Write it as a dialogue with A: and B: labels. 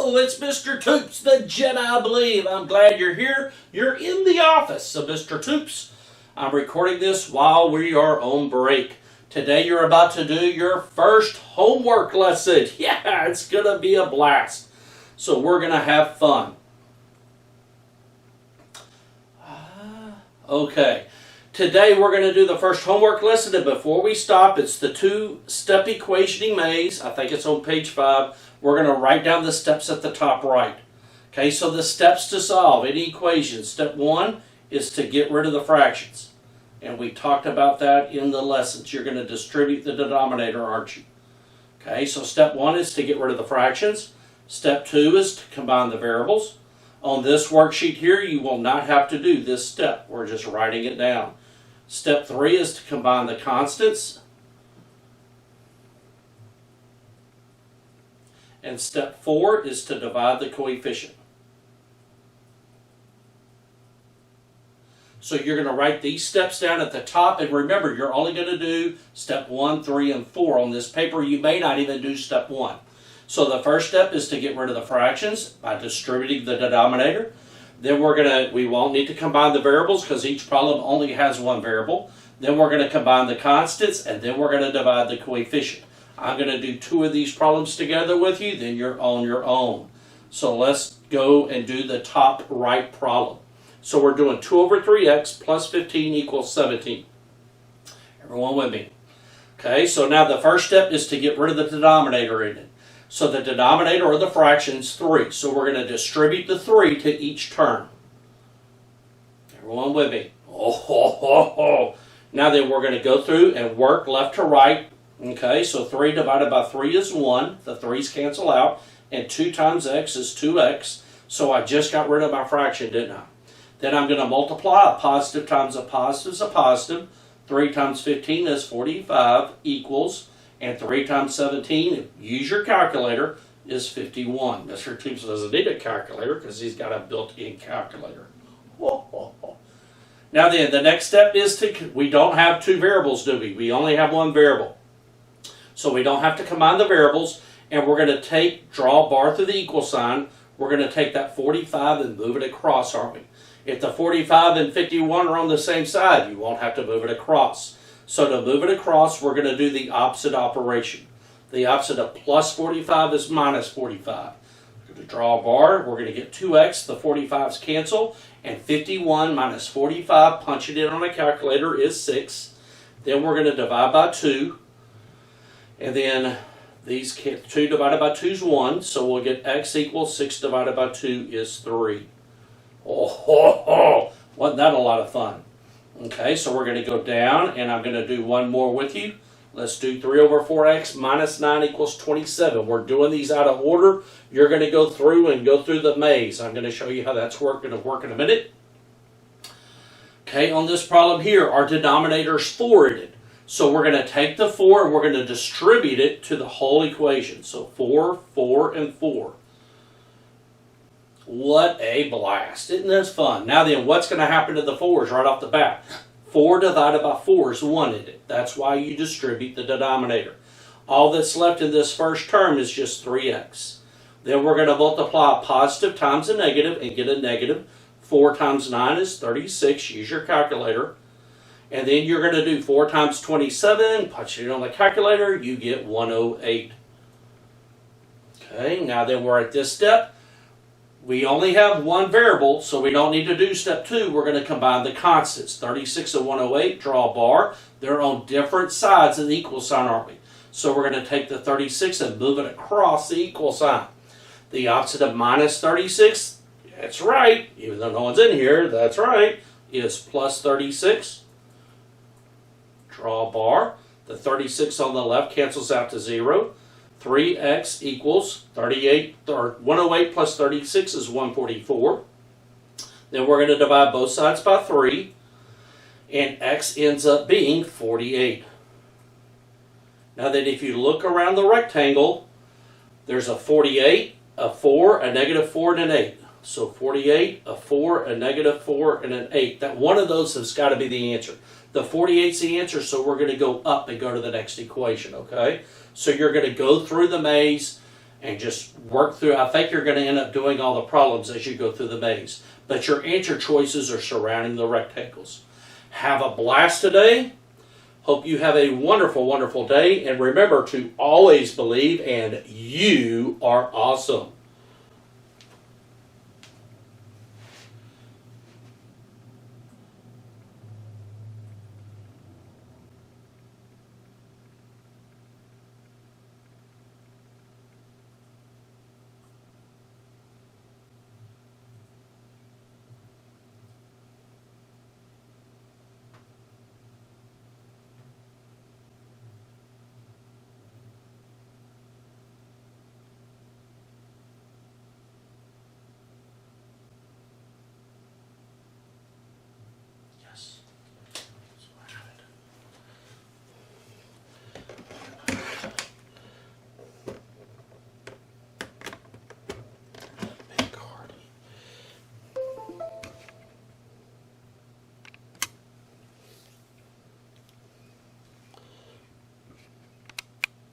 A: Hello, it's Mr. Toops, the Jedi, I believe. I'm glad you're here. You're in the office of Mr. Toops. I'm recording this while we are on break. Today you're about to do your first homework lesson. Yeah, it's going to be a blast. So we're going to have fun. Okay. Today we're going to do the first homework lesson, and before we stop, it's the two-step equationing maze. I think it's on page 5. We're going to write down the steps at the top right. Okay, so the steps to solve any equation. Step 1 is to get rid of the fractions. And we talked about that in the lessons. You're going to distribute the denominator, aren't you? Okay, so step 1 is to get rid of the fractions. Step 2 is to combine the variables. On this worksheet here, you will not have to do this step. We're just writing it down. Step 3 is to combine the constants. And step 4 is to divide the coefficient. So you're going to write these steps down at the top, and remember, you're only going to do step 1, 3, and 4 on this paper. You may not even do step 1. So the first step is to get rid of the fractions by distributing the denominator. Then we won't need to combine the variables because each problem only has one variable. Then we're going to combine the constants, and then we're going to divide the coefficient. I'm going to do 2 of these problems together with you, then you're on your own. So let's go and do the top right problem. So we're doing 2 over 3x plus 15 equals 17. Everyone with me? Okay, so now the first step is to get rid of the denominator in it. So the denominator or the fraction is 3. So we're going to distribute the 3 to each term. Everyone with me? Now then we're going to go through and work left to right. Okay, so 3 divided by 3 is 1. The 3's cancel out. And 2 times x is 2x. So I just got rid of my fraction, didn't I? Then I'm going to multiply. A positive times a positive is a positive. 3 times 15 is 45 equals, and 3 times 17, use your calculator, is 51. Mr. Toops doesn't need a calculator because he's got a built-in calculator. Now then, the next step is we don't have 2 variables, do we? We only have 1 variable. So we don't have to combine the variables, and we're going to draw a bar through the equal sign. We're going to take that 45 and move it across, aren't we? If the 45 and 51 are on the same side, you won't have to move it across. So to move it across, we're going to do the opposite operation. The opposite of plus 45 is minus 45. We're going to draw a bar. We're going to get 2x. The 45's cancel. And 51 minus 45, punch it in on a calculator, is 6. Then we're going to divide by 2. And then 2 divided by 2 is 1. So we'll get x equals 6 divided by 2 is 3. Wasn't that a lot of fun? Okay, so we're going to go down, and I'm going to do one more with you. Let's do 3 over 4x minus 9 equals 27. We're doing these out of order. You're going to go through the maze. I'm going to show you how that's going to work in a minute. Okay, on this problem here, our denominator is 4 in it. So we're going to take the 4 and we're going to distribute it to the whole equation. So 4, 4, and 4. What a blast. Isn't this fun? Now then, what's going to happen to the 4's right off the bat? 4 divided by 4 is 1 in it. That's why you distribute the denominator. All that's left in this first term is just 3x. Then we're going to multiply a positive times a negative and get a negative. 4 times 9 is 36. Use your calculator. And then you're going to do 4 times 27. Punch it on the calculator. You get 108. Okay, now then we're at this step. We only have 1 variable, so we don't need to do step 2. We're going to combine the constants. 36 and 108, draw a bar. They're on different sides of the equal sign, aren't we? So we're going to take the 36 and move it across the equal sign. The opposite of minus 36, that's right, even though no one's in here, that's right, is plus 36. Draw a bar. The 36 on the left cancels out to 0. 3x equals 38, or 108 plus 36 is 144. Then we're going to divide both sides by 3, and x ends up being 48. Now then, if you look around the rectangle, there's a 48, a 4, a negative 4, and an 8. So 48, a 4, a negative 4, and an 8. That one of those has got to be the answer. The 48's the answer, so we're going to go up and go to the next equation, okay? So you're going to go through the maze, and just work through. I think you're going to end up doing all the problems as you go through the maze. But your answer choices are surrounding the rectangles. Have a blast today. Hope you have a wonderful, wonderful day. And remember to always believe, and you are awesome.